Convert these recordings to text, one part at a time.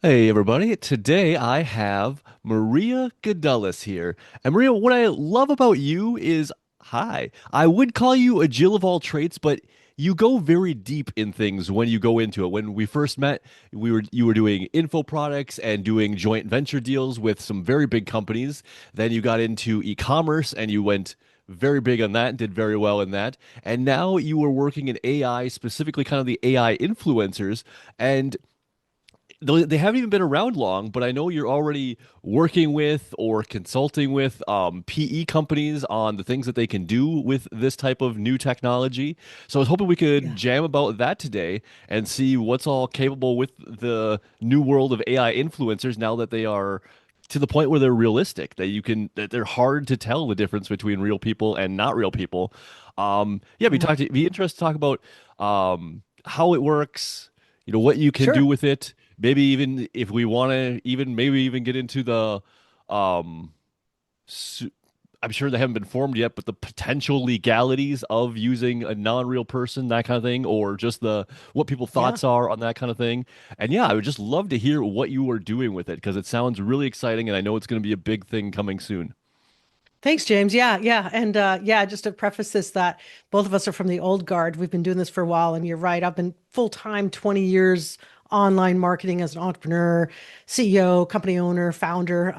Hey everybody, today I have Maria Gudelis here. And Maria, what I love about you is, hi, I would call you a Jill of all trades, but you go very deep in things when you go into it. When we first met, you were doing info products and doing joint venture deals with some very big companies. Then you got into e-commerce and you went very big on that and did very well in that. And now you were working in AI, specifically kind of the AI influencers. And they haven't even been around long, but I know you're already working with or consulting with PE companies on the things that they can do with this type of new technology. So I was hoping we could Yeah. jam about that today and see what's all capable with the new world of AI influencers now that they are to the point where they're realistic, that they're hard to tell the difference between real people and not real people. Yeah, Mm. be interested to talk about how it works, what you can do Sure. with it. Maybe even if we want to, even maybe even get into um, su- I'm sure they haven't been formed yet, but the potential legalities of using a non-real person, that kind of thing, or just the what people's Yeah. thoughts are on that kind of thing. And yeah, I would just love to hear what you are doing with it because it sounds really exciting, and I know it's going to be a big thing coming soon. Thanks, James. Yeah, yeah. And yeah, just to preface this, that both of us are from the old guard. We've been doing this for a while, and you're right. I've been full-time 20 years online marketing as an entrepreneur, CEO, company owner, founder,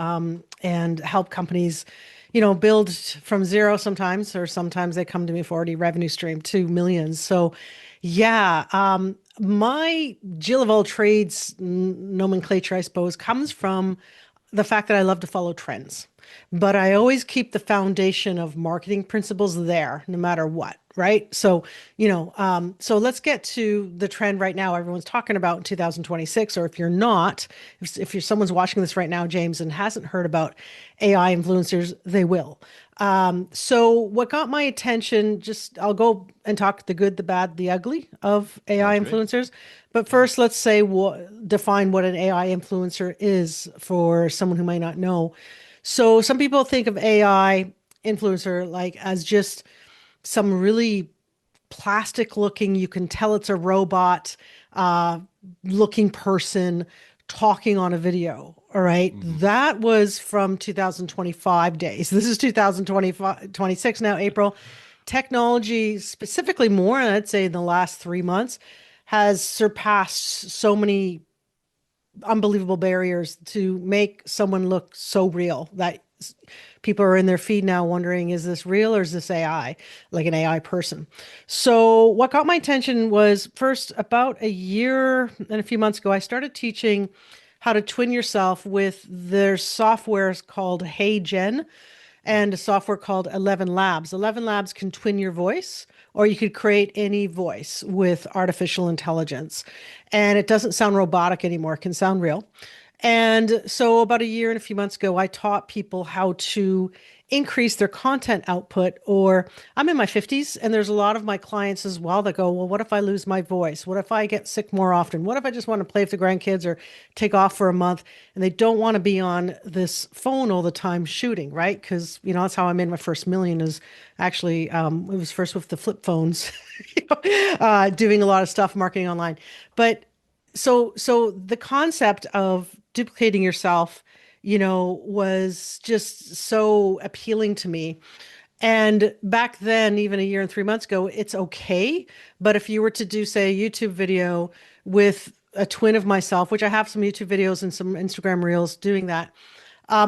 and help companies, build from zero sometimes, or sometimes they come to me for already revenue stream to millions. So yeah, my Jill of all trades nomenclature, I suppose, comes from the fact that I love to follow trends. But I always keep the foundation of marketing principles there, no matter what, right? So, so let's get to the trend right now everyone's talking about in 2026, or if you're not, if you're someone's watching this right now, James, and hasn't heard about AI influencers, they will. So what got my attention, just I'll go and talk the good, the bad, the ugly of AI Sounds great. influencers. But first, let's say define what an AI influencer is for someone who might not know. So some people think of AI influencer like as just some really plastic looking, you can tell it's a robot uh, looking person talking on a video. All right. Hmm. That was from 2025 days. This is 2025, 26 now, April. Technology, specifically more, I'd say in the last 3 months, has surpassed so many unbelievable barriers to make someone look so real that people are in their feed now wondering, is this real or is this AI, like an AI person? So, what got my attention was first, about a year and a few months ago, I started teaching how to twin yourself with their software called Hey Gen and a software called 11 Labs. 11 Labs can twin your voice, or you could create any voice with artificial intelligence. And it doesn't sound robotic anymore, it can sound real. And so, about a year and a few months ago, I taught people how to increase their content output. Or I'm in my 50s, and there's a lot of my clients as well that go, well, what if I lose my voice? What if I get sick more often? What if I just want to play with the grandkids or take off for a month? And they don't want to be on this phone all the time shooting, right? Because, that's how I made my first million is actually, it was first with the flip phones, doing a lot of stuff marketing online. But so the concept of duplicating yourself, was just so appealing to me. And back then, even a year and 3 months ago, it's okay. But if you were to do, say, a YouTube video with a twin of myself, which I have some YouTube videos and some Instagram reels doing that.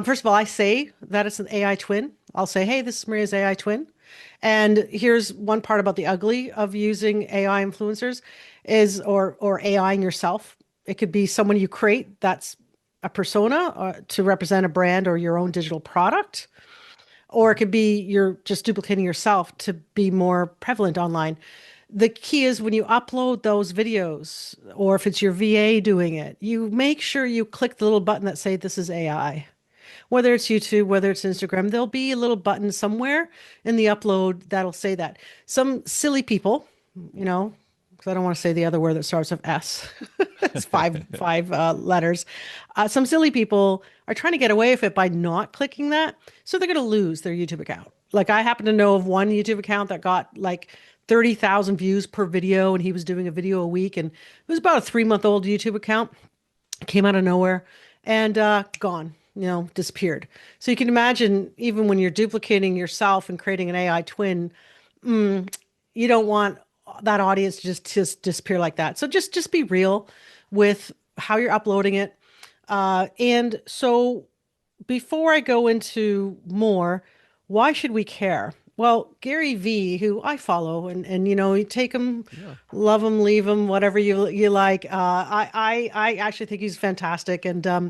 First of all, I say that it's an AI twin. I'll say, hey, this is Maria's AI twin. And here's one part about the ugly of using AI influencers is or AIing yourself. It could be someone you create that's a persona to represent a brand or your own digital product, or it could be you're just duplicating yourself to be more prevalent online. The key is when you upload those videos, or if it's your VA doing it, you make sure you click the little button that say this is AI. Whether it's YouTube, whether it's Instagram, there'll be a little button somewhere in the upload that'll say that. Some silly people, because I don't want to say the other word that starts with S. It's five letters. Some silly people are trying to get away with it by not clicking that, so they're going to lose their YouTube account. Like I happen to know of one YouTube account that got like 30,000 views per video, and he was doing a video a week, and it was about a 3-month old YouTube account. came out of nowhere and gone, disappeared. So you can imagine, even when you're duplicating yourself and creating an AI twin, you don't want that audience to just disappear like that. So just be real with how you're uploading it. And so before I go into more, why should we care? Well, Gary V, who I follow, and you take him, Yeah. love him, leave him, whatever you like. I actually think he's fantastic, and I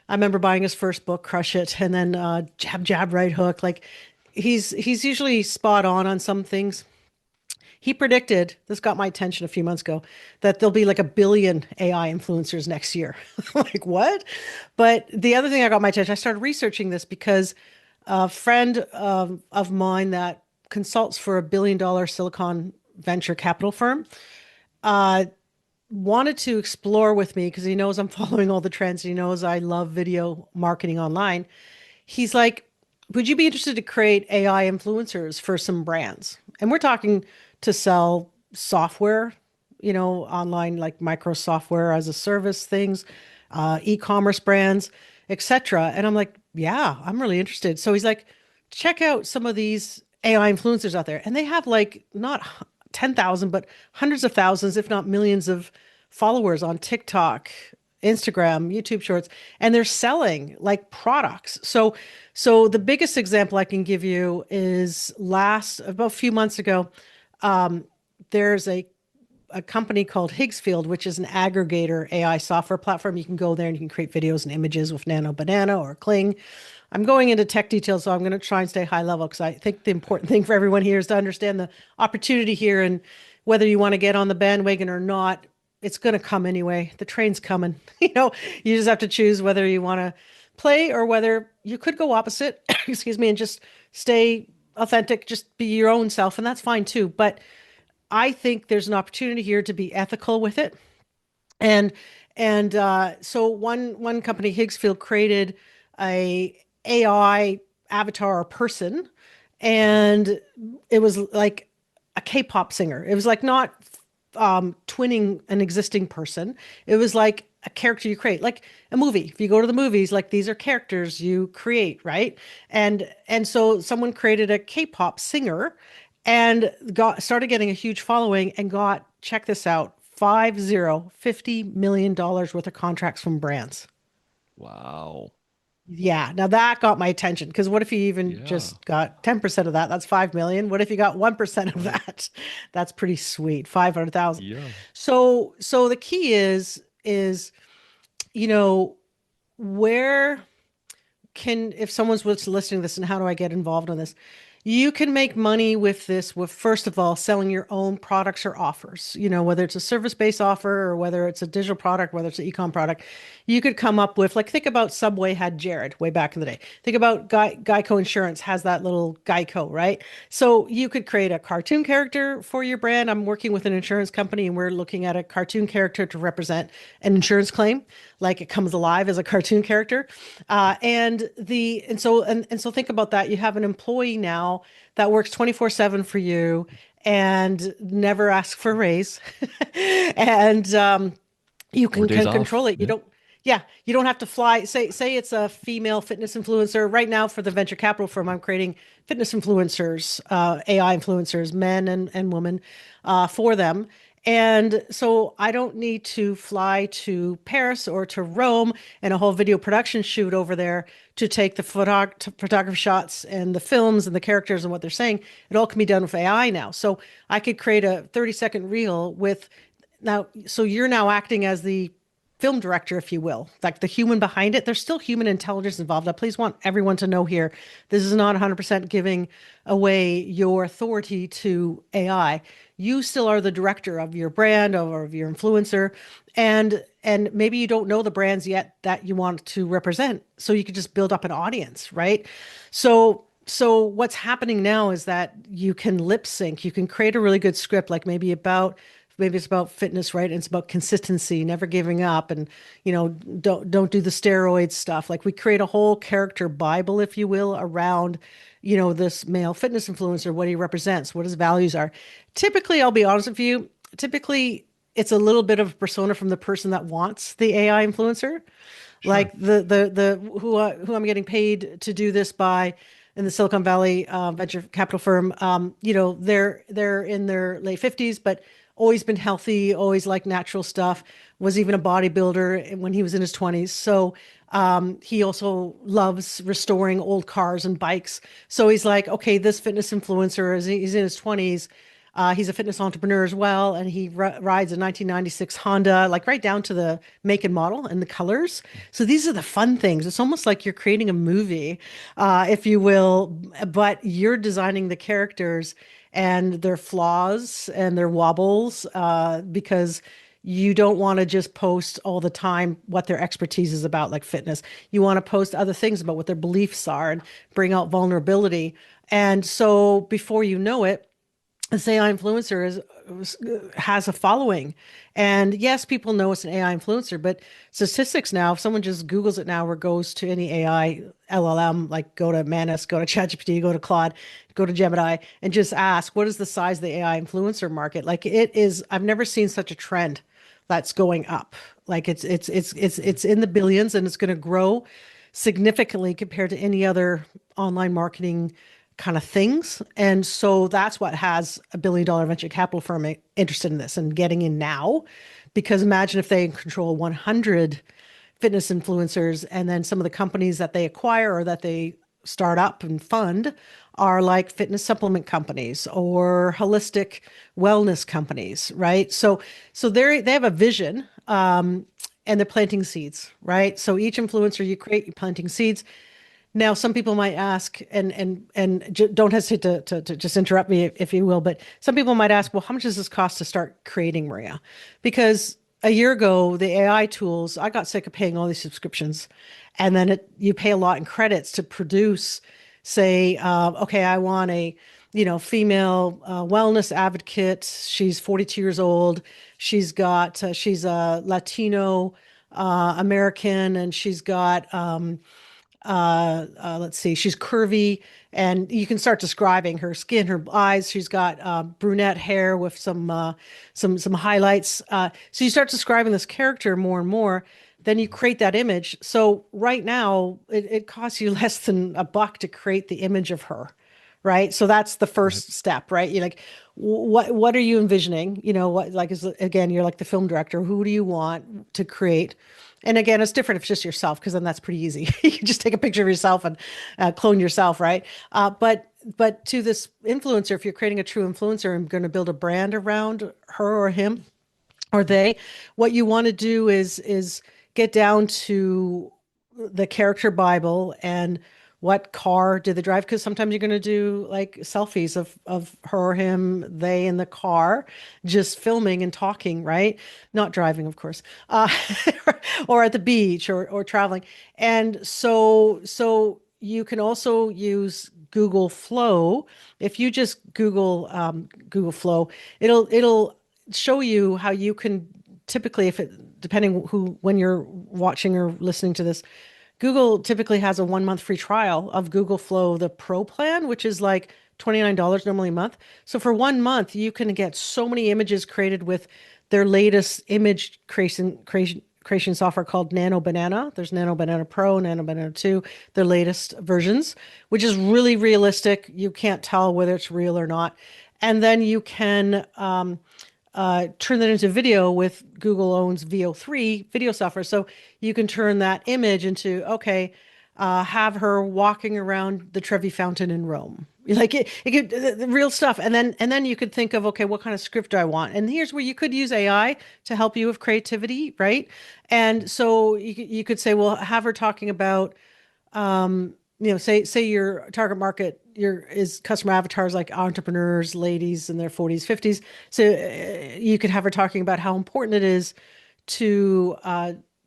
remember buying his first book, Crush It, and then Jab Jab Right Hook. Like he's usually spot on some things. He predicted, this got my attention a few months ago, that there'll be like 1 billion AI influencers next year. Like, what? But the other thing that got my attention, I started researching this because a friend of mine that consults for $1 billion Silicon venture capital firm wanted to explore with me because he knows I'm following all the trends. He knows I love video marketing online. He's like, would you be interested to create AI influencers for some brands? And we're talking to sell software, online like micro software as a service things, e-commerce brands, etc. And I'm like, yeah, I'm really interested. So he's like, check out some of these AI influencers out there. And they have like not 10,000, but hundreds of thousands, if not millions of followers on TikTok, Instagram, YouTube Shorts, and they're selling like products. So the biggest example I can give you is about a few months ago, there's a company called Higgsfield, which is an aggregator AI software platform. You can go there and you can create videos and images with Nano Banana or Kling. I'm going into tech details, so I'm going to try and stay high level because I think the important thing for everyone here is to understand the opportunity here, and whether you want to get on the bandwagon or not, it's going to come anyway. The train's coming. You just have to choose whether you want to play or whether you could go opposite, excuse me, and just stay authentic, just be your own self, and that's fine too. But I think there's an opportunity here to be ethical with it. And so one company, Higgsfield, created a AI avatar or person, and it was like a K-pop singer. It was like not twinning an existing person. It was like a character you create, like a movie. If you go to the movies, like these are characters you create, right? And so someone created a K-pop singer and got started getting a huge following and got, check this out, $50 million worth of contracts from brands. Wow. Yeah, now that got my attention because what if you even Yeah. just got 10% of that? That's 5 million. What if you got 1% of Right. that? That's pretty sweet. 500,000. Yeah. So the key is, you know, where can, if someone's listening to this, and how do I get involved in this? You can make money with this with, first of all, selling your own products or offers, whether it's a service-based offer or whether it's a digital product, whether it's an e-com product. You could come up with, like, think about Subway had Jared way back in the day. Think about Geico Insurance has that little Geico, right? So you could create a cartoon character for your brand. I'm working with an insurance company and we're looking at a cartoon character to represent an insurance claim, like it comes alive as a cartoon character. And so think about that. You have an employee now that works 24/7 for you and never asks for a raise. And you Or days can off. control it. You Yeah. don't, yeah, you don't have to fly. Say it's a female fitness influencer. Right now for the venture capital firm, I'm creating fitness influencers, AI influencers, men and women, for them. And so I don't need to fly to Paris or to Rome and a whole video production shoot over there to take the photography shots and the films and the characters and what they're saying. It all can be done with AI now. So I could create a 30-second reel with, now, so you're now acting as the film director, if you will, like the human behind it. There's still human intelligence involved. I please want everyone to know here, this is not 100% giving away your authority to AI. You still are the director of your brand or of your influencer, and maybe you don't know the brands yet that you want to represent, so you could just build up an audience, right? So what's happening now is that you can lip sync. You can create a really good script, like maybe it's about fitness, right? And it's about consistency, never giving up, and don't do the steroid stuff. Like we create a whole character Bible, if you will, around this male fitness influencer, what he represents, what his values are. Typically, I'll be honest with you. Typically, it's a little bit of a persona from the person that wants the AI influencer. Sure. Like the who I'm getting paid to do this by in the Silicon Valley venture capital firm. They're in their late 50s, but always been healthy, always liked natural stuff. Was even a bodybuilder when he was in his 20s. So he also loves restoring old cars and bikes. So he's like, okay, this fitness influencer is he's in his 20s. He's a fitness entrepreneur as well, and he rides a 1996 Honda, like right down to the make and model and the colors. So these are the fun things. It's almost like you're creating a movie, if you will, but you're designing the characters and their flaws and their wobbles, because you don't want to just post all the time what their expertise is about, like fitness. You want to post other things about what their beliefs are and bring out vulnerability. And so before you know it, this AI influencer has a following. And yes, people know it's an AI influencer, but statistics now, if someone just Googles it now or goes to any AI LLM, like go to Manus, go to ChatGPT, go to Claude, go to Gemini, and just ask, what is the size of the AI influencer market? Like it is, I've never seen such a trend that's going up. Like it's in the billions, and it's going to grow significantly compared to any other online marketing kind of things. And so that's what has a $1 billion venture capital firm interested in this and getting in now. Because imagine if they control 100 fitness influencers, and then some of the companies that they acquire or that they start up and fund are like fitness supplement companies or holistic wellness companies, right? So they have a vision, and they're planting seeds, right? So each influencer you create, you're planting seeds. Now, some people might ask, and don't hesitate to just interrupt me if you will, but some people might ask, well, how much does this cost to start creating, Maria? Because a year ago, the AI tools, I got sick of paying all these subscriptions, and then you pay a lot in credits to produce, say, okay, I want a female wellness advocate. She's 42 years old. She's a Latino American, and she's got let's see, she's curvy, and you can start describing her skin, her eyes. She's got brunette hair with some highlights. So you start describing this character more and more. Then you create that image. So right now, it costs you less than $1 to create the image of her, right? So that's the Right. first step, right? You're like, what are you envisioning? What, like, is again, you're like the film director. Who do you want to create? And again, it's different if it's just yourself, because then that's pretty easy. You can just take a picture of yourself and clone yourself, right? But to this influencer, if you're creating a true influencer and going to build a brand around her or him or they, what you want to do is get down to the character Bible and what car did they drive? Because sometimes you're going to do like selfies of her or him, they in the car, just filming and talking, right? Not driving, of course, or at the beach or traveling. And so you can also use Google Flow. If you just Google Flow, it'll show you how you can typically, if it depending who when you're watching or listening to this, Google typically has a 1 month free trial of Google Flow, the Pro plan, which is like $29 normally a month. So for 1 month, you can get so many images created with their latest image creation software called Nano Banana. There's Nano Banana Pro, Nano Banana 2, their latest versions, which is really realistic. You can't tell whether it's real or not. And then you can turn that into video with Google owns VO3 video software. So you can turn that image into, okay, have her walking around the Trevi Fountain in Rome. Like it could the real stuff. And then you could think of, okay, what kind of script do I want? And here's where you could use AI to help you with creativity, right? And so you could say, well, have her talking about say your target market your is customer avatars like entrepreneurs, ladies in their 40s, 50s. So you could have her talking about how important it is to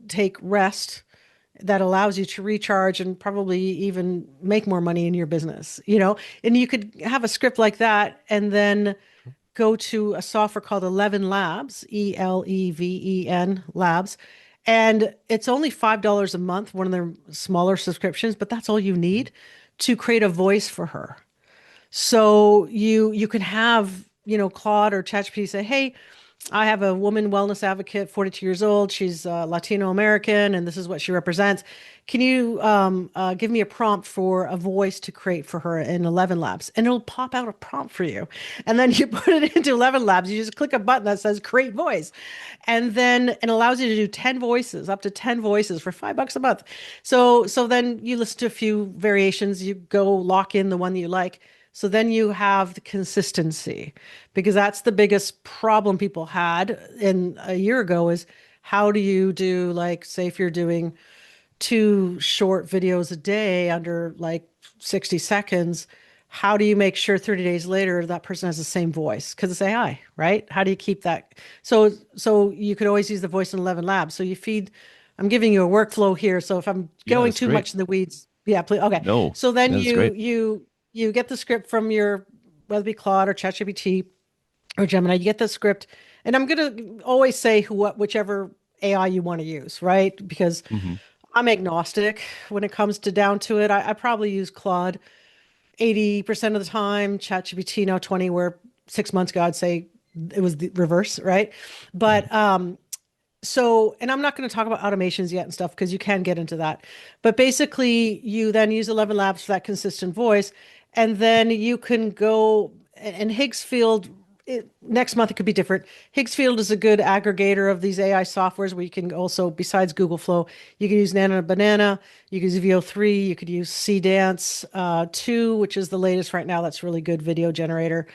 take rest that allows you to recharge and probably even make more money in your business. And you could have a script like that and then go to a software called 11 Labs, Eleven Labs. And it's only $5 a month, one of their smaller subscriptions, but that's all you need to create a voice for her. So you can have, Claude or ChatGPT say, hey, I have a woman wellness advocate, 42 years old. She's Latino American, and this is what she represents. Can you give me a prompt for a voice to create for her in 11 Labs? And it'll pop out a prompt for you. And then you put it into 11 Labs. You just click a button that says create voice. And then it allows you to do 10 voices, up to 10 voices for $5 a month. So then you listen to a few variations. You go lock in the one that you like. So then you have the consistency because that's the biggest problem people had in a year ago is how do you do like say if you're doing two short videos a day under like 60 seconds, how do you make sure 30 days later that person has the same voice? Because it's AI, right? How do you keep that? So you could always use the voice in 11 Labs. So you feed, I'm giving you a workflow here. So if I'm Yeah, going that's too great. much in the weeds, yeah, please. Okay. No, So then that's you great. you you get the script from your whether it be Claude or ChatGPT or Gemini, you get the script, and I'm gonna always say whichever AI you want to use, right? Because Hmm. I'm agnostic when it comes to down to it. I probably use Claude 80% of the time, ChatGPT now 20, where 6 months ago I'd say it was the reverse, right? Right. But and I'm not going to talk about automations yet and stuff because you can get into that. But basically, you then use 11 Labs for that consistent voice. And then you can go, and Higgsfield, next month it could be different. Higgsfield is a good aggregator of these AI softwares where you can also, besides Google Flow, you can use Nana Banana, you can use VO3, you could use C-Dance 2, which is the latest right now. That's really good video generator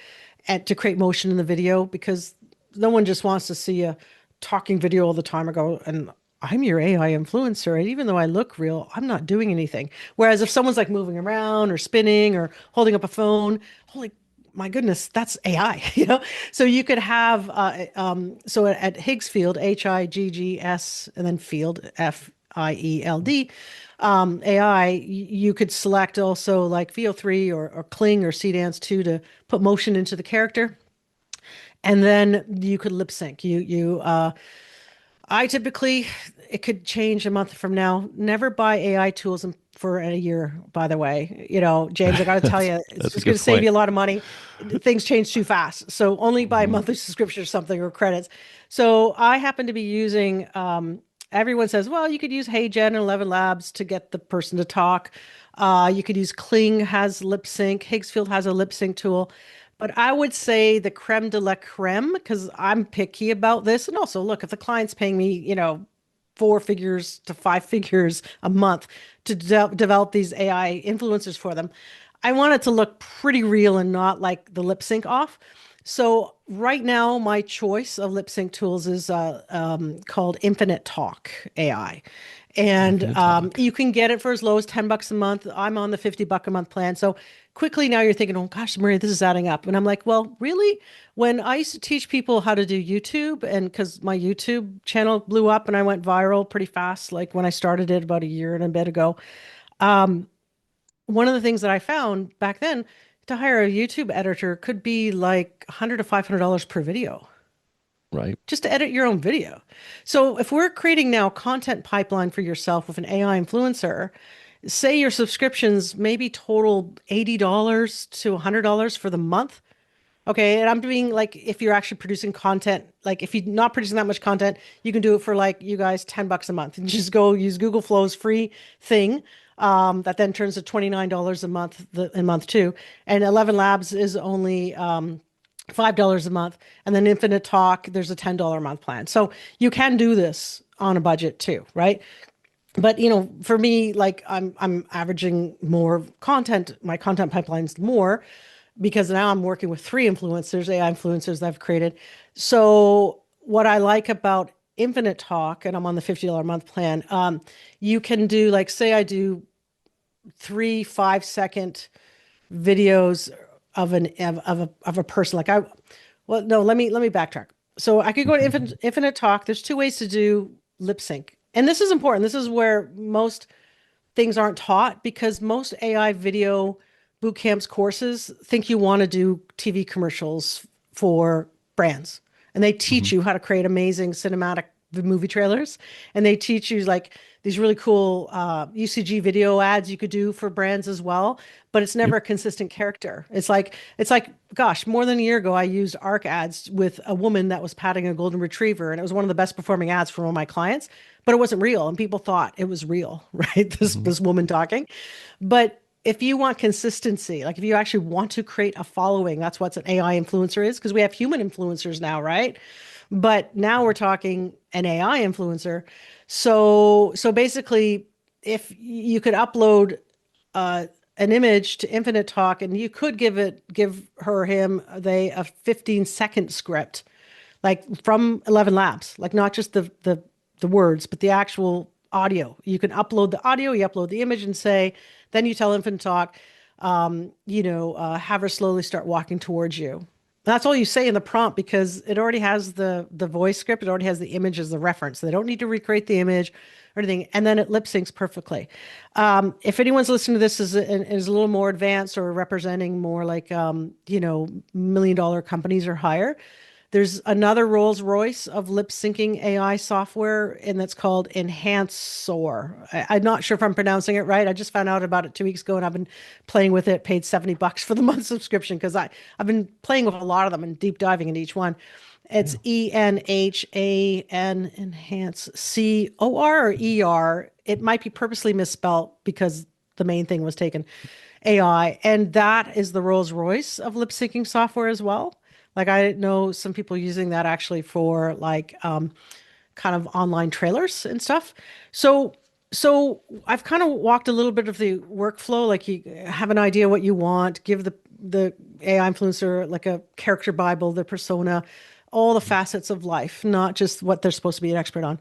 and to create motion in the video because no one just wants to see a talking video all the time or go, and I'm your AI influencer. And even though I look real, I'm not doing anything. Whereas if someone's like moving around or spinning or holding up a phone, holy my goodness, that's AI, you know? So you could have, so at Higgsfield, Higgs, and then Field, Field, AI, you could select also like VO3 or Kling or Cdance 2 to put motion into the character. And then you could lip sync. I typically, it could change a month from now. Never buy AI tools for a year, by the way. You know, James, I got to tell That's you, it's that's a just going good to save point. you a lot of money. Things change too fast. So only buy a Hmm. monthly subscription or something or credits. So I happen to be using, everyone says, well, you could use HeyGen and 11 Labs to get the person to talk. You could use Kling has lip sync. Higgsfield has a lip sync tool. But I would say the creme de la creme, because I'm picky about this. And also, look, if the client's paying me, four figures to five figures a month to develop these AI influencers for them, I want it to look pretty real and not like the lip sync off. So right now, my choice of lip sync tools is called Infinite Talk AI. And Infinite talk. you can get it for as low as $10 a month. I'm on the $50 a month plan. So quickly now you're thinking, oh gosh, Maria, this is adding up. And I'm like, well, really? When I used to teach people how to do YouTube, and because my YouTube channel blew up and I went viral pretty fast, like when I started it about a year and a bit ago, one of the things that I found back then to hire a YouTube editor could be like $100 to $500 per video Right. just to edit your own video. So if we're creating now content pipeline for yourself with an AI influencer, say your subscriptions maybe total $80 to $100 for the month. Okay, and I'm doing like if you're actually producing content, like if you're not producing that much content, you can do it for like you guys $10 a month and just go use Google Flow's free thing. That then turns to $29 a month in month two. And 11 Labs is only $5 a month. And then Infinite Talk, there's a $10 a month plan. So you can do this on a budget too, right? But for me, like I'm averaging more content, my content pipeline's more because now I'm working with three influencers, AI influencers that I've created. So what I like about Infinite Talk, and I'm on the $50 a month plan, you can do like say I do three 5 second videos of a person. Well, no, let me backtrack. So I could go to Infinite Talk. There's two ways to do lip sync. And this is important. This is where most things aren't taught because most AI video boot camps courses think you want to do TV commercials for brands. And they Hmm. teach you how to create amazing cinematic movie trailers. And they teach you like these really cool UCG video ads you could do for brands as well, but it's Yep. never a consistent character. It's like, gosh, more than a year ago, I used ARC ads with a woman that was patting a golden retriever, and it was one of the best performing ads for one of my clients, but it wasn't real, and people thought it was real, right? This Hmm. this woman talking. But if you want consistency, like if you actually want to create a following, that's what an AI influencer is, because we have human influencers now, right? But now we're talking an AI influencer. So basically, if you could upload uh, an image to Infinite Talk, and you could give her him they a 15-second script, like from 11 Labs, like not just the words, but the actual audio. You can upload the audio, you upload the image, and say, then you tell Infinite Talk, have her slowly start walking towards you. That's all you say in the prompt because it already has the voice script. It already has the image as the reference. They don't need to recreate the image or anything, and then it lip syncs perfectly. If anyone's listening to this is a little more advanced or representing more like $1 million companies or higher, there's another Rolls Royce of lip syncing AI software, and that's called Enhancer. I'm not sure if I'm pronouncing it right. I just found out about it 2 weeks ago, and I've been playing with it. Paid $70 for the month subscription because I've been playing with a lot of them and deep diving into each one. It's Yeah. Enhan Enhance COR or ER. It might be purposely misspelled because the main thing was taken AI, and that is the Rolls Royce of lip syncing software as well. Like I know some people using that actually for like kind of online trailers and stuff. So so I've kind of walked a little bit of the workflow. Like you have an idea what you want, give the AI influencer like a character Bible, their persona, all the facets of life, not just what they're supposed to be an expert on.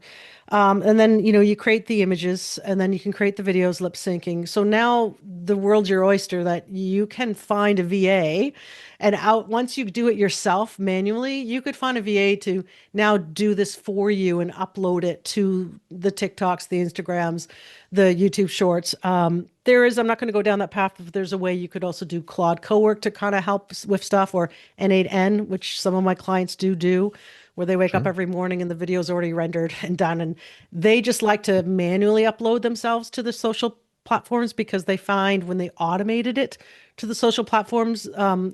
And then, you create the images and then you can create the videos lip syncing. So now the world's your oyster that you can find a VA and out once you do it yourself manually, you could find a VA to now do this for you and upload it to the TikToks, the Instagrams, the YouTube shorts. I'm not going to go down that path, but there's a way you could also do Claude Cowork to kind of help with stuff or N8N, which some of my clients do, where they wake up Sure. every morning and the video's already rendered and done. And they just like to manually upload themselves to the social platforms because they find when they automated it to the social platforms,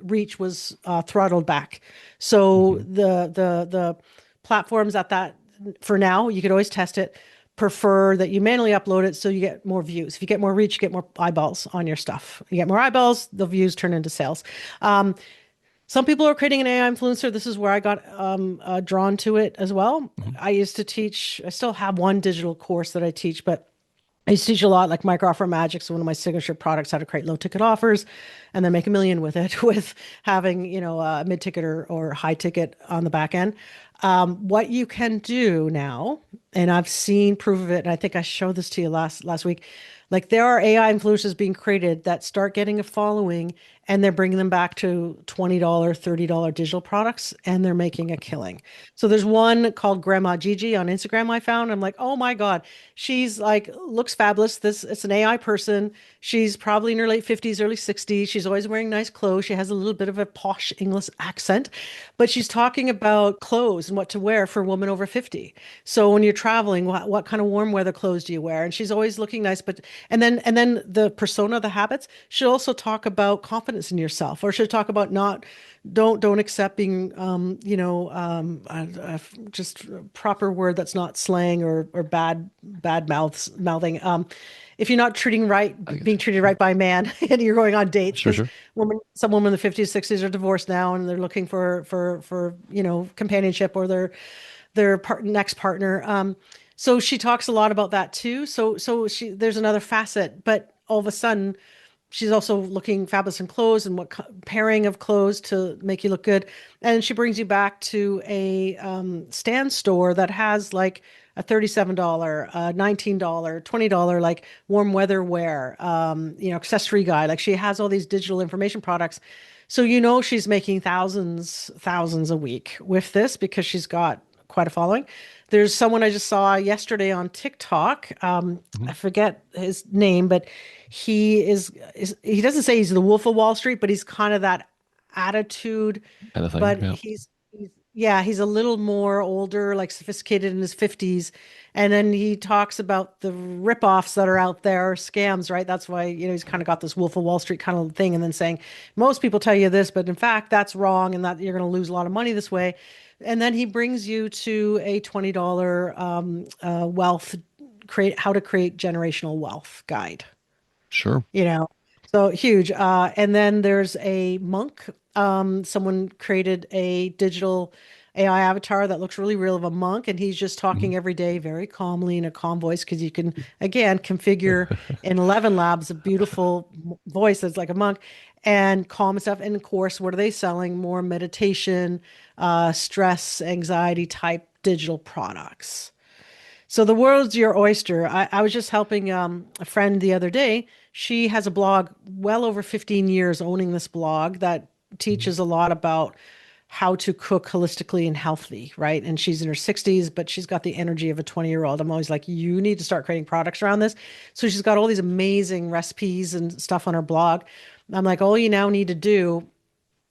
reach was throttled back. So Hmm. the platforms at that for now, you could always test it. Prefer that you manually upload it so you get more views. If you get more reach, you get more eyeballs on your stuff. You get more eyeballs, the views turn into sales. Some people are creating an AI influencer. This is where I got drawn to it as well. Hmm. I used to teach, I still have one digital course that I teach, but I used to teach a lot like micro offer magic. So one of my signature products, how to create low ticket offers and then make a million with it with having, a mid ticket or high ticket on the back end. What you can do now, and I've seen proof of it, and I think I showed this to you last week. Like there are AI influencers being created that start getting a following and they're bringing them back to $20, $30 digital products and they're making a killing. So there's one called Grandma Gigi on Instagram I found. I'm like, oh my God, she's like looks fabulous. It's an AI person. She's probably in her late 50s, early 60s. She's always wearing nice clothes. She has a little bit of a posh English accent, but she's talking about clothes and what to wear for a woman over 50. So when you're traveling, what kind of warm weather clothes do you wear? And she's always looking nice, but and then the persona, the habits, should also talk about confidence in yourself, or should talk about not don't accept being just a proper word that's not slang or bad mouthing. If you're not I guess. being treated right by a man and you're going on dates, Sure, because sure. some women in the 50s, 60s are divorced now and they're looking for companionship or next partner. So she talks a lot about that too. So there's another facet, but all of a sudden she's also looking fabulous in clothes and what pairing of clothes to make you look good. And she brings you back to a stand store that has like a $37, $19, $20 like warm weather wear, accessory guide. Like she has all these digital information products. So she's making thousands a week with this because she's got quite a following. There's someone I just saw yesterday on TikTok. I Hmm. forget his name, but he doesn't say he's the Wolf of Wall Street, but he's kind of that attitude. Kind of thing. But Yeah. he's Yeah, he's a little more older, like sophisticated in his 50s. And then he talks about the ripoffs that are out there, scams, right? That's why, he's kind of got this Wolf of Wall Street kind of thing, and then saying, most people tell you this, but in fact, that's wrong, and that you're going to lose a lot of money this way. And then he brings you to a $20 wealth create how to create generational wealth guide Sure. you know so huge. And then there's a monk. Someone created a digital AI avatar that looks really real of a monk, and he's just Mhm. talking every day very calmly in a calm voice, because you can again configure in 11 labs a beautiful voice that's like a monk and calm and stuff. And of course, what are they selling? More meditation, stress, anxiety type digital products. So the world's your oyster. I was just helping a friend the other day. She has a blog, well over 15 years owning this blog that Mhm. teaches a lot about how to cook holistically and healthy, right? And she's in her 60s, but she's got the energy of a 20-year-old. I'm always like, you need to start creating products around this. So she's got all these amazing recipes and stuff on her blog. I'm like, all you now need to do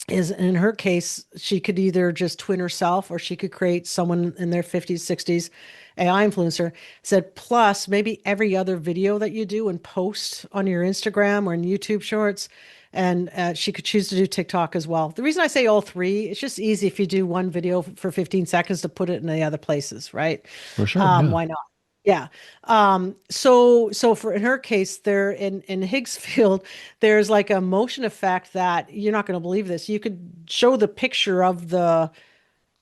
is, in her case, she could either just twin herself, or she could create someone in their 50s, 60s, AI influencer. Said, plus maybe every other video that you do and post on your Instagram or in YouTube shorts. And she could choose to do TikTok as well. The reason I say all three, it's just easy if you do one video for 15 seconds to put it in the other places, right? For sure. Yeah. Why not? Yeah. So for in her case, there in Higgsfield, there's like a motion effect that you're not going to believe this. You could show the picture of the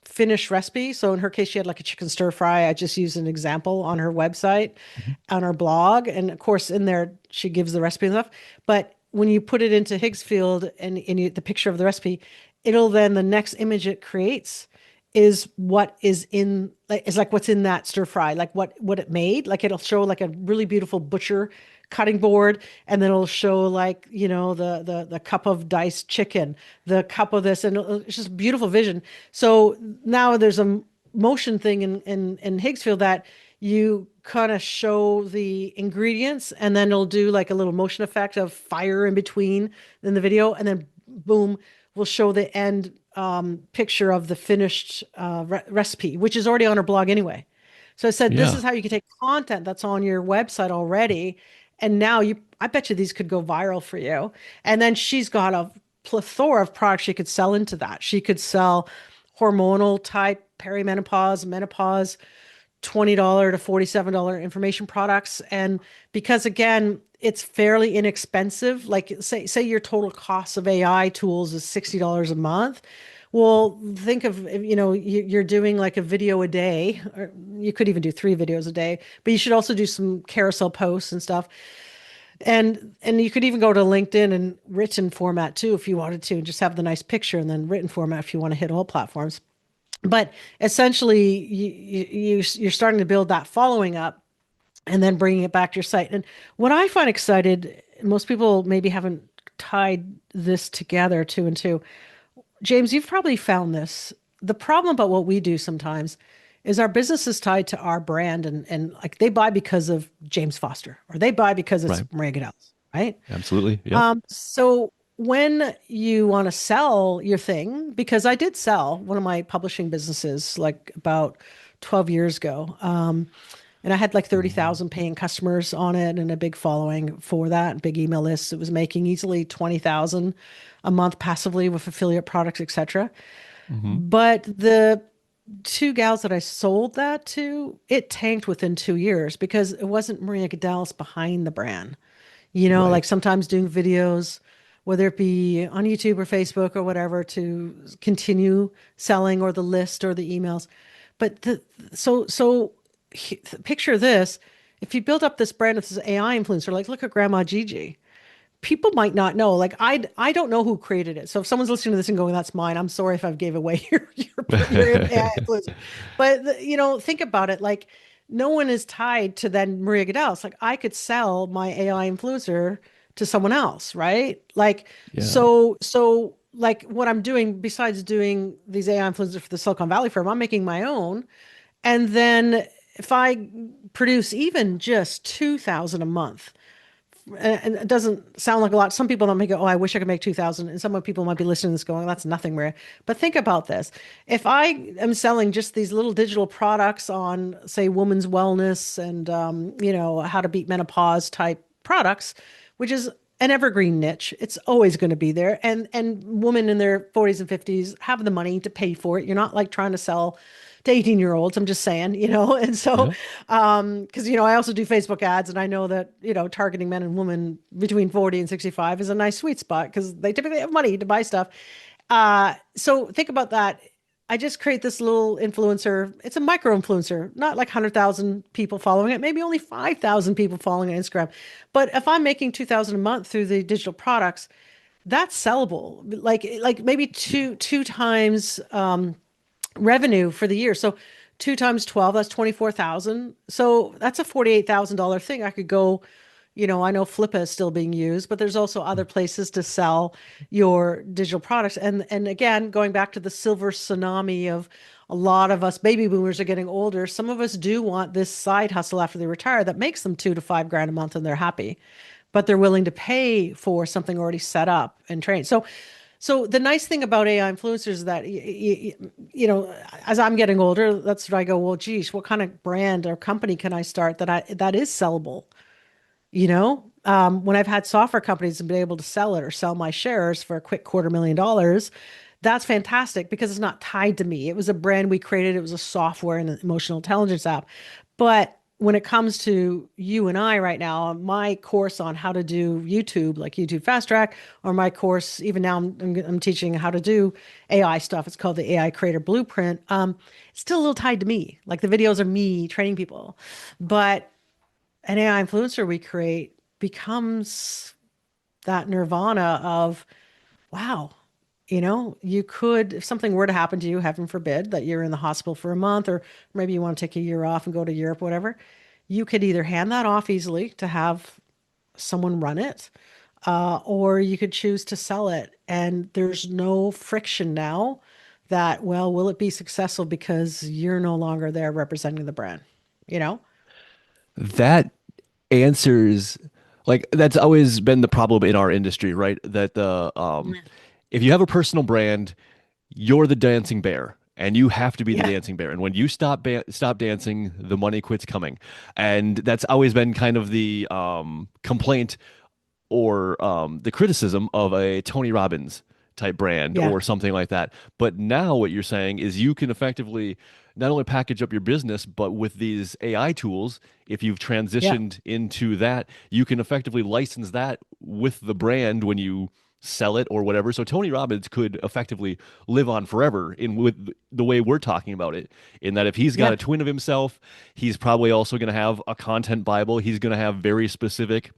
finished recipe. So in her case, she had like a chicken stir fry. I just used an example on her website, Mhm. on her blog. And of course, in there, she gives the recipe and stuff. But when you put it into Higgsfield and the picture of the recipe, it'll then, the next image it creates is what is in, like, is like what's in that stir fry, like what it made. Like it'll show like a really beautiful butcher cutting board, and then it'll show like, the cup of diced chicken, the cup of this, and it's just beautiful vision. So now there's a motion thing in Higgsfield that you kind of show the ingredients, and then it'll do like a little motion effect of fire in between in the video, and then boom, we'll show the end picture of the finished recipe, which is already on her blog anyway. So I said, this Yeah. is how you can take content that's on your website already, and now I bet you these could go viral for you. And then she's got a plethora of products she could sell into that. She could sell hormonal type perimenopause, menopause, $20 to $47 information products. And because again, it's fairly inexpensive. Like say your total cost of AI tools is $60 a month. Well, think of, you're doing like a video a day, or you could even do 3 videos a day, but you should also do some carousel posts and stuff. And you could even go to LinkedIn and written format too if you wanted to, and just have the nice picture, and then written format if you want to hit all platforms. But essentially, you're starting to build that following up, and then bringing it back to your site. And what I find excited, most people maybe haven't tied this together, two and two. James, you've probably found this. The problem about what we do sometimes is our business is tied to our brand, and like they buy because of James Foster, or they buy because it's Right. Maria Goodell's, right? Absolutely. Yep. So when you want to sell your thing, because I did sell one of my publishing businesses like about 12 years ago. And I had like 30,000 paying customers on it and a big following for that, big email list. It was making easily 20,000 a month passively with affiliate products, etc. Hmm. But the two gals that I sold that to, it tanked within 2 years because it wasn't Maria Gudelis behind the brand. Right. Like sometimes doing videos, whether it be on YouTube or Facebook or whatever, to continue selling, or the list or the emails. But picture this. If you build up this brand of this AI influencer, like look at Grandma Gigi, people might not know. Like I don't know who created it. So if someone's listening to this and going, "That's mine," I'm sorry if I've gave away your AI influencer. But think about it. Like no one is tied to then Maria Goodell. It's like I could sell my AI influencer to someone else, right? Like Yeah. so like what I'm doing besides doing these AI influencers for the Silicon Valley firm, I'm making my own. And then if I produce even just 2,000 a month and it doesn't sound like a lot. Some people don't make it, oh, I wish I could make 2000. And some people might be listening to this going, that's nothing, Maria. But think about this. If I am selling just these little digital products on, say, women's wellness and, how to beat menopause type products, which is an evergreen niche, it's always going to be there. And women in their 40s and 50s have the money to pay for it. You're not like trying to sell to 18-year-olds. I'm just saying, and so, Yeah. because, I also do Facebook ads and I know that, targeting men and women between 40 and 65 is a nice sweet spot because they typically have money to buy stuff. So think about that. I just create this little influencer. It's a micro influencer, not like 100,000 people following it, maybe only 5,000 people following it on Instagram. But if I'm making 2,000 a month through the digital products, that's sellable. Like maybe two times revenue for the year. So 2 times 12, that's 24,000. So that's a $48,000 thing. I could go, I know Flippa is still being used, but there's also other places to sell your digital products. And again, going back to the silver tsunami of a lot of us baby boomers are getting older. Some of us do want this side hustle after they retire that makes them 2 to 5 grand a month and they're happy, but they're willing to pay for something already set up and trained. So the nice thing about AI influencers is that as I'm getting older, that's what I go, well, geez, what kind of brand or company can I start that is sellable? When I've had software companies and been able to sell it or sell my shares for a quick $250,000, that's fantastic because it's not tied to me. It was a brand we created. It was a software and an emotional intelligence app. But when it comes to you and I right now, my course on how to do YouTube, like YouTube Fast Track, or my course, even now I'm teaching how to do AI stuff. It's called the AI Creator Blueprint. It's still a little tied to me. Like the videos are me training people, but an AI influencer we create becomes that nirvana of, wow, you could, if something were to happen to you, heaven forbid, that you're in the hospital for a month, or maybe you want to take a year off and go to Europe, whatever, you could either hand that off easily to have someone run it, or you could choose to sell it. And there's no friction now that, well, will it be successful because you're no longer there representing the brand, you know? That answers like that's always been the problem in our industry, right? That the Yeah. if you have a personal brand, you're the dancing bear and you have to be the Yeah. dancing bear. And when you stop dancing, the money quits coming. And that's always been kind of the complaint or the criticism of a Tony Robbins type brand Yeah. or something like that. But now what you're saying is you can effectively not only package up your business, but with these AI tools, if you've Yeah. transitioned into that, you can effectively license that with the brand when you sell it or whatever. So Tony Robbins could effectively live on forever in with the way we're talking about it, in that if he's got Yeah. a twin of himself, he's probably also going to have a content Bible. He's going to have very specific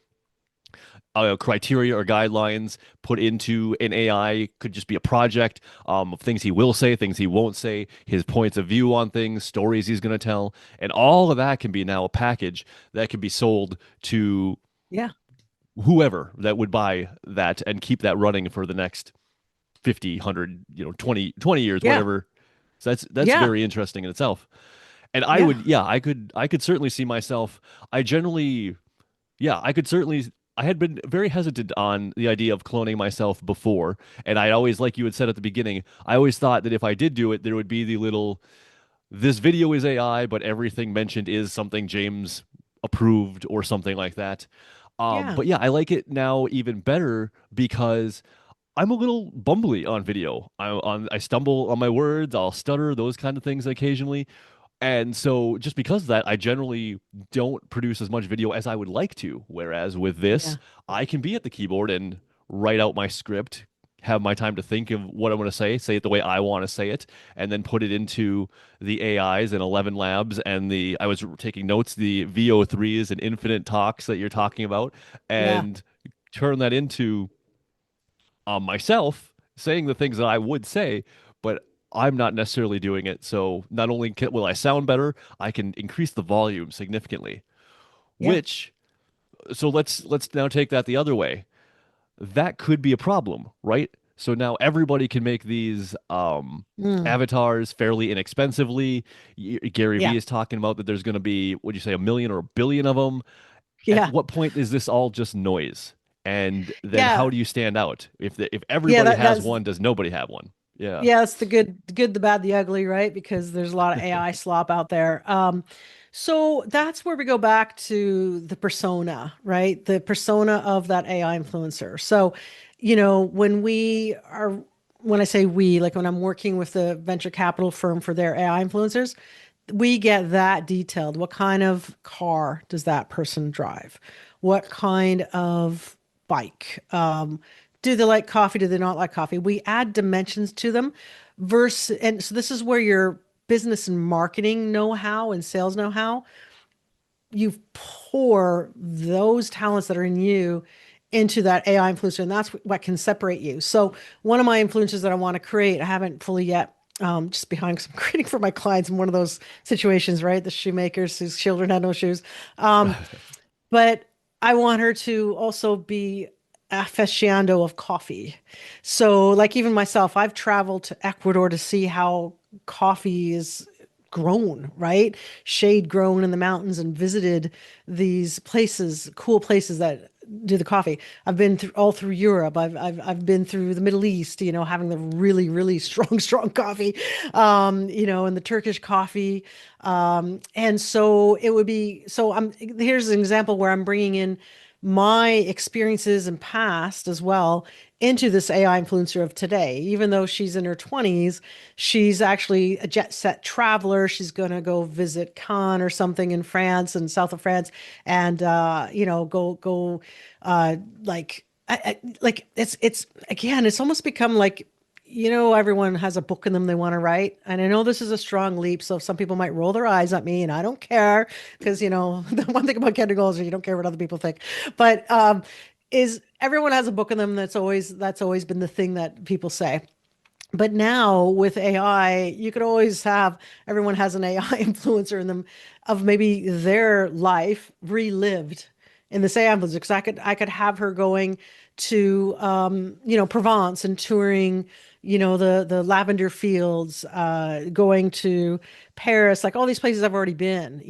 criteria or guidelines put into an AI. Could just be a project of things he will say, things he won't say, his points of view on things, stories he's going to tell, and all of that can be now a package that can be sold to Yeah. whoever that would buy that and keep that running for the next 50, 100, 20 years, Yeah. whatever. So that's Yeah. very interesting in itself. And I Yeah. would, yeah, I could certainly see myself. I generally yeah, I could certainly. I had been very hesitant on the idea of cloning myself before, and I always, like you had said at the beginning, I always thought that if I did do it, there would be the little, this video is AI, but everything mentioned is something James approved or something like that. Yeah. But yeah, I like it now even better because I'm a little bumbly on video. I stumble on my words, I'll stutter, those kind of things occasionally. And so just because of that, I generally don't produce as much video as I would like to. Whereas with this, Yeah. I can be at the keyboard and write out my script, have my time to think of what I'm going to say it the way I want to say it, and then put it into the AIs and 11 Labs and I was taking notes, the VO3s and infinite talks that you're talking about, Yeah. and turn that into myself saying the things that I would say, but I'm not necessarily doing it. So not only will I sound better, I can increase the volume significantly. Yeah. Which, so let's now take that the other way. That could be a problem, right? So now everybody can make these Mm. avatars fairly inexpensively. Gary Vee Yeah. is talking about that there's going to be, would you say, a million or a billion of them? At Yeah. what point is this all just noise? And then how Yeah. do you stand out? If Yeah, everybody that has that's one, does nobody have one? Yeah. yeah, it's the good, the bad, the ugly, right? Because there's a lot of AI slop out there. So that's where we go back to the persona, right? The persona of that AI influencer. So, when I say we, like when I'm working with the venture capital firm for their AI influencers, we get that detailed. What kind of car does that person drive? What kind of bike? Do they like coffee? Do they not like coffee? We add dimensions to them versus, and so this is where your business and marketing know-how and sales know-how, you pour those talents that are in you into that AI influencer, and that's what can separate you. So one of my influencers that I want to create, I haven't fully yet, just behind because I'm creating for my clients in one of those situations, right? The shoemakers whose children had no shoes. Um, but I want her to also be aficionado of coffee. So, like even myself, I've traveled to Ecuador to see how coffee is grown, right? Shade grown in the mountains and visited these places, cool places that do the coffee. I've been through all through Europe. I've been through the Middle East, having the really, really strong coffee, and the Turkish coffee. And so it would be, so here's an example where I'm bringing in my experiences and past as well into this AI influencer of today. Even though she's in her 20s, she's actually a jet set traveler. She's going to go visit Cannes or something in France and south of France and go like it's again, it's almost become like everyone has a book in them they want to write. And I know this is a strong leap, so some people might roll their eyes at me, and I don't care because, the one thing about Kendra Goals is you don't care what other people think. But is everyone has a book in them that's always been the thing that people say. But now with AI, you could always have everyone has an AI influencer in them of maybe their life relived in this AI influencer. Because I could have her going to Provence and touring the lavender fields, going to Paris, like all these places I've already been,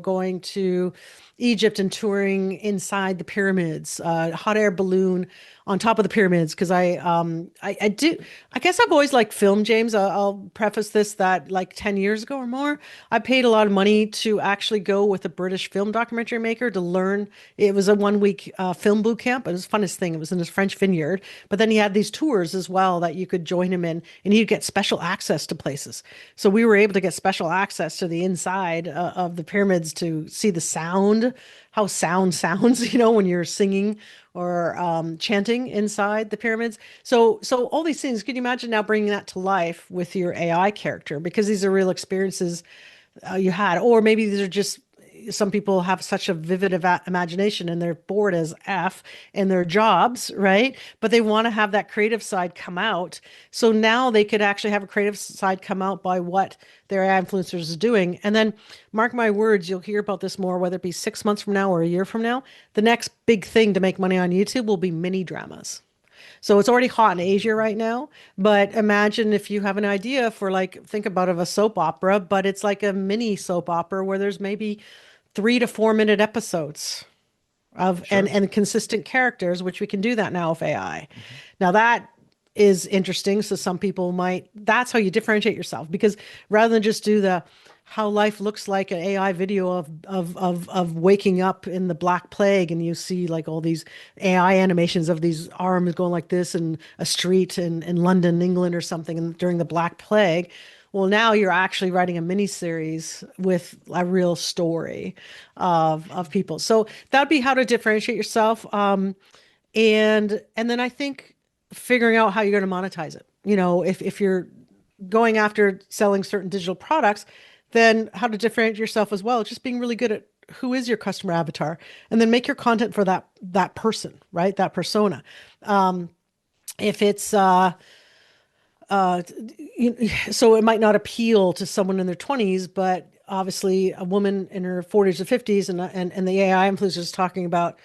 going to Egypt and touring inside the pyramids, hot air balloon on top of the pyramids. Because I do, I guess I've always liked film, James. I'll preface this that like 10 years ago or more, I paid a lot of money to actually go with a British film documentary maker to learn. It was a 1 week film boot camp. It was the funnest thing. It was in his French vineyard, but then he had these tours as well that you could join him in, and he'd get special access to places. So we were able to get special access to the inside of the pyramids to see the sound, how sound sounds, when you're singing or chanting inside the pyramids. So all these things. Could you imagine now bringing that to life with your AI character? Because these are real experiences you had, or maybe these are just some people have such a vivid imagination and they're bored as F in their jobs, right? But they want to have that creative side come out. So now they could actually have a creative side come out by what their AI influencers is doing. And then mark my words, you'll hear about this more, whether it be 6 months from now or a year from now. The next big thing to make money on YouTube will be mini dramas. So it's already hot in Asia right now. But imagine if you have an idea for like, think about of a soap opera, but it's like a mini soap opera where there's maybe 3 to 4 minute episodes of Sure. and consistent characters, which we can do that now with AI. Mhm. Now that is interesting. So some people might, that's how you differentiate yourself because rather than just do the how life looks like an AI video of waking up in the Black Plague and you see like all these AI animations of these arms going like this in a street in London, England or something and during the Black Plague. Well, now you're actually writing a mini series with a real story of people. So that'd be how to differentiate yourself. And then I think figuring out how you're going to monetize it. If you're going after selling certain digital products, then how to differentiate yourself as well. Just being really good at who is your customer avatar, and then make your content for that person, right? That persona. If it's so it might not appeal to someone in their 20s, but obviously a woman in her 40s or 50s, and the AI influencer is talking about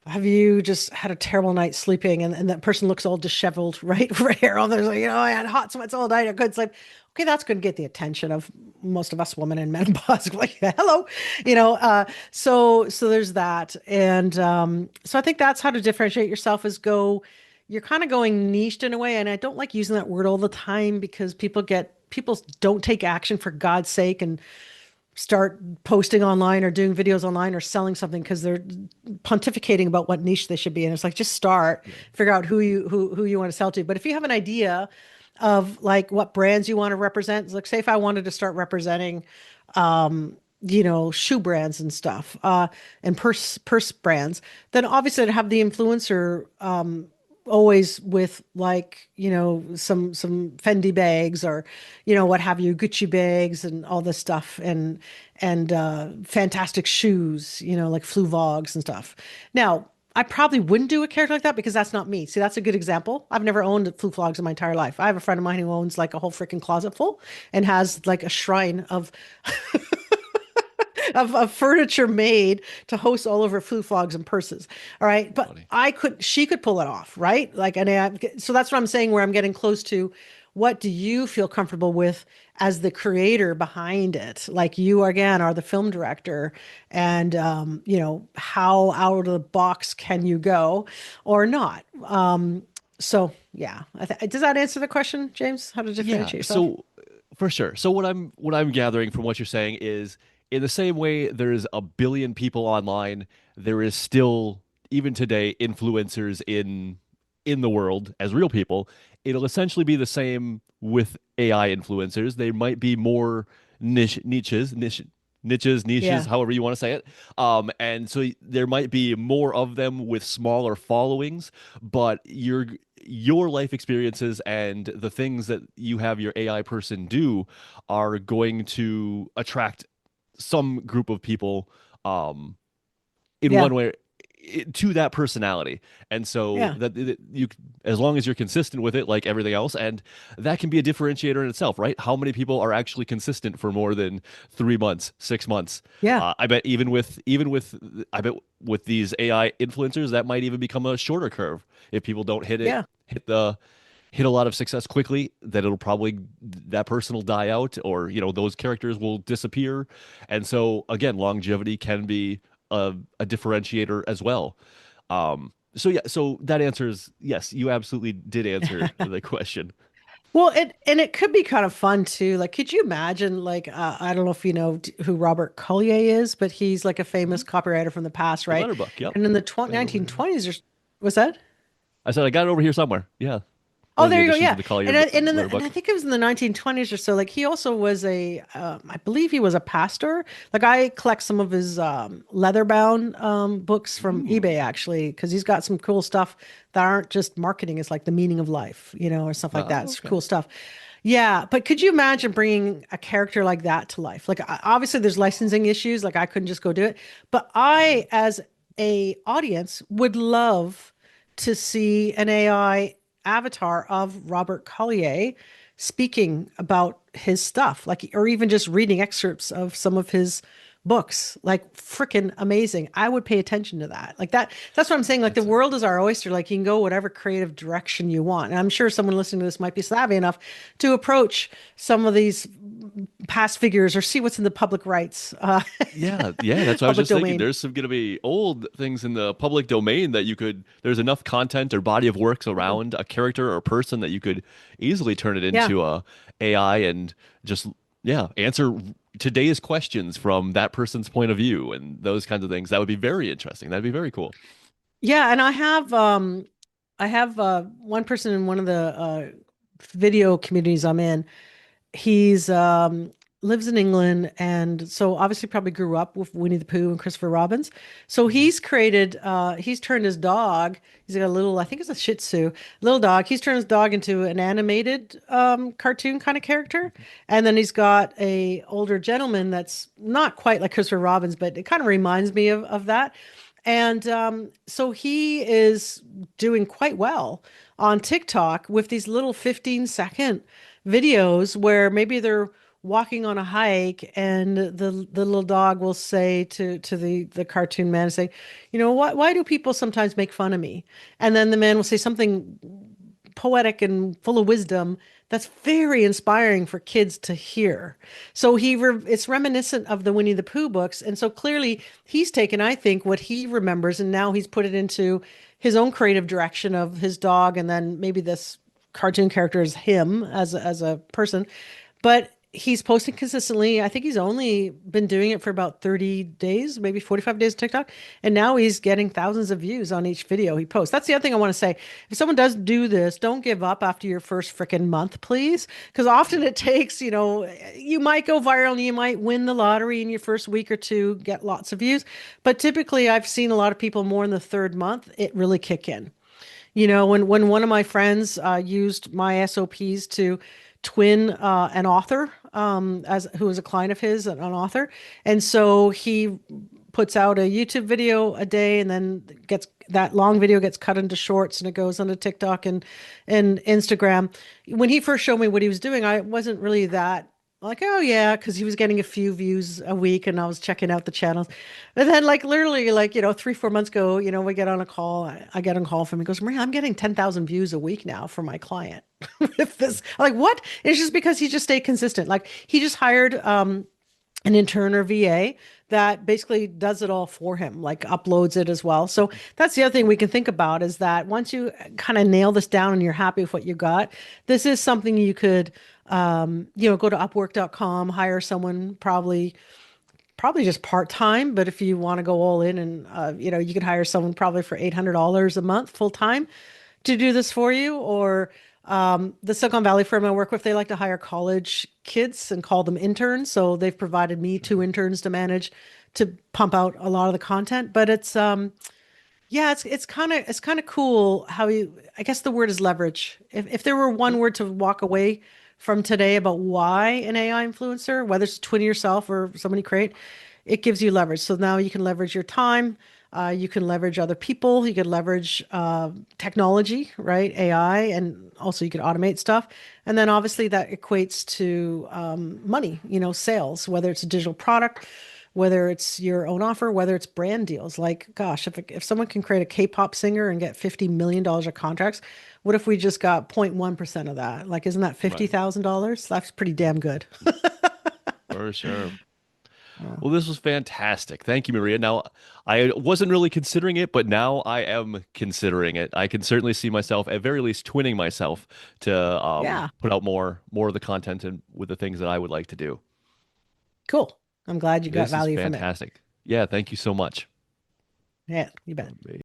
have you just had a terrible night sleeping and that person looks all disheveled, right? For hair on there's like, I had hot sweats all night. I couldn't sleep. Okay, that's going to get the attention of most of us women in menopause. Like, hello, so there's that. And so I think that's how to differentiate yourself is you're kind of going niched in a way. And I don't like using that word all the time because people don't take action for God's sake and start posting online or doing videos online or selling something because they're pontificating about what niche they should be in. It's like just start, Yeah. figure out who you want to sell to. But if you have an idea of like what brands you want to represent, like say if I wanted to start representing shoe brands and stuff, and purse brands, then obviously I'd have the influencer always with like some Fendi bags or what have you, Gucci bags and all this stuff and fantastic shoes, like Fluvogs and stuff. Now I probably wouldn't do a character like that because that's not me. See, that's a good example. I've never owned Fluvogs in my entire life. I have a friend of mine who owns like a whole freaking closet full and has like a shrine of of furniture made to host all of her flu flogs and purses. All right. But Funny. she could pull it off, right? Like, so that's what I'm saying, where I'm getting close to what do you feel comfortable with as the creator behind it? Like you again are the film director and, how out of the box can you go or not? So yeah, does that answer the question, James? How to Yeah, differentiate yourself? so for sure. So what I'm gathering from what you're saying is in the same way there's a billion people online, there is still even today influencers in the world as real people. It'll essentially be the same with AI influencers. They might be more niches, Yeah. however you want to say it. And so there might be more of them with smaller followings, but your life experiences and the things that you have your AI person do are going to attract some group of people in Yeah. one way to that personality. And so Yeah. that you, as long as you're consistent with it, like everything else, and that can be a differentiator in itself, right? How many people are actually consistent for more than 3 months, 6 months? Yeah. I bet I bet with these AI influencers, that might even become a shorter curve if people don't Yeah. hit a lot of success quickly, that it'll probably that person will die out, or those characters will disappear. And so again, longevity can be a differentiator as well. So yeah, so that answers yes, you absolutely did answer the question. Well, it could be kind of fun too. Like, could you imagine, like, I don't know if you know who Robert Collier is, but he's like a famous Mhm. copywriter from the past, The right? letter book, yep. And in the Got it over here. 1920s, was that? I said I got it over here somewhere. Yeah, one Oh, of the there you go. editions of Yeah, the Collier and letter and I book. think it was in the 1920s or so. Like he also was I believe he was a pastor. Like I collect some of his leather-bound books from Ooh. eBay actually, because he's got some cool stuff that aren't just marketing. It's like the meaning of life, or stuff like that. Oh, It's okay. cool stuff. Yeah, but could you imagine bringing a character like that to life? Like obviously there's licensing issues. Like I couldn't just go do it, but Yeah. I, as a audience, would love to see an AI avatar of Robert Collier speaking about his stuff, like, or even just reading excerpts of some of his books, like freaking amazing. I would pay attention to that. Like that's what I'm saying. Like the That's world is our oyster. Like you can go whatever creative direction you want. And I'm sure someone listening to this might be savvy enough to approach some of these past figures or see what's in the public rights, Yeah, yeah, that's what I was public just thinking. domain. There's some gonna be old things in the public domain that there's enough content or body of works Mhm. around a character or a person that you could easily turn it Yeah. into a AI and just, yeah, answer today's questions from that person's point of view and those kinds of things. That would be very interesting. That'd be very cool. Yeah. And I have one person in one of the video communities I'm in. He's lives in England and so obviously probably grew up with Winnie the Pooh and Christopher Robins. So Mhm. he's turned his dog, he's got a little, I think it's a Shih Tzu, little dog. He's turned his dog into an animated cartoon kind of character. And then he's got a older gentleman that's not quite like Christopher Robins, but it kind of reminds me of that. And so he is doing quite well on TikTok with these little 15-second videos where maybe they're walking on a hike, and the little dog will say to the cartoon man, say, why do people sometimes make fun of me? And then the man will say something poetic and full of wisdom that's very inspiring for kids to hear. So it's reminiscent of the Winnie the Pooh books, and so clearly he's taken, I think, what he remembers, and now he's put it into his own creative direction of his dog, and then maybe this cartoon character is him as a person. But he's posting consistently. I think he's only been doing it for about 30 days, maybe 45 days on TikTok. And now he's getting thousands of views on each video he posts. That's the other thing I want to say. If someone does do this, don't give up after your first freaking month, please. Because often it takes, you might go viral and you might win the lottery in your first week or two, get lots of views. But typically, I've seen a lot of people more in the third month, it really kick in. When one of my friends used my SOPs to twin an author, as who was a client of his, an author, and so he puts out a YouTube video a day, and then gets that long video gets cut into shorts, and it goes onto TikTok and Instagram. When he first showed me what he was doing, I wasn't really that like, oh yeah, because he was getting a few views a week, and I was checking out the channels. And then, like, literally, like, 3, 4 months ago, we get on a call. I get on a call from him. He goes, Maria, I'm getting 10,000 views a week now for my client. With this, I'm like, what? It's just because he just stayed consistent. Like, he just hired an intern or VA that basically does it all for him, like uploads it as well. So that's the other thing we can think about, is that once you kind of nail this down and you're happy with what you got, this is something you could, go to upwork.com, hire someone probably just part-time, but if you want to go all in, and you could hire someone probably for $800 a month full-time to do this for you. Or the Silicon Valley firm I work with, they like to hire college kids and call them interns. So they've provided me two interns to manage, to pump out a lot of the content. But it's yeah, it's kind of cool how you, I guess the word is leverage. If there were one word to walk away from today about why an AI influencer, whether it's twin yourself or somebody create, it gives you leverage. So now you can leverage your time, you can leverage other people, you can leverage technology, right? AI, and also you can automate stuff. And then obviously that equates to money, sales, whether it's a digital product, whether it's your own offer, whether it's brand deals. Like, gosh, if someone can create a K-pop singer and get $50 million of contracts, what if we just got 0.1% of that? Like, isn't that Right. $50,000? That's pretty damn good. For sure. Well, this was fantastic. Thank you, Maria. Now, I wasn't really considering it, but now I am considering it. I can certainly see myself, at very least, twinning myself to Yeah, put out more of the content and with the things that I would like to do. cool. I'm glad you got This is value from it. fantastic. Yeah, thank you so much. Yeah, you bet.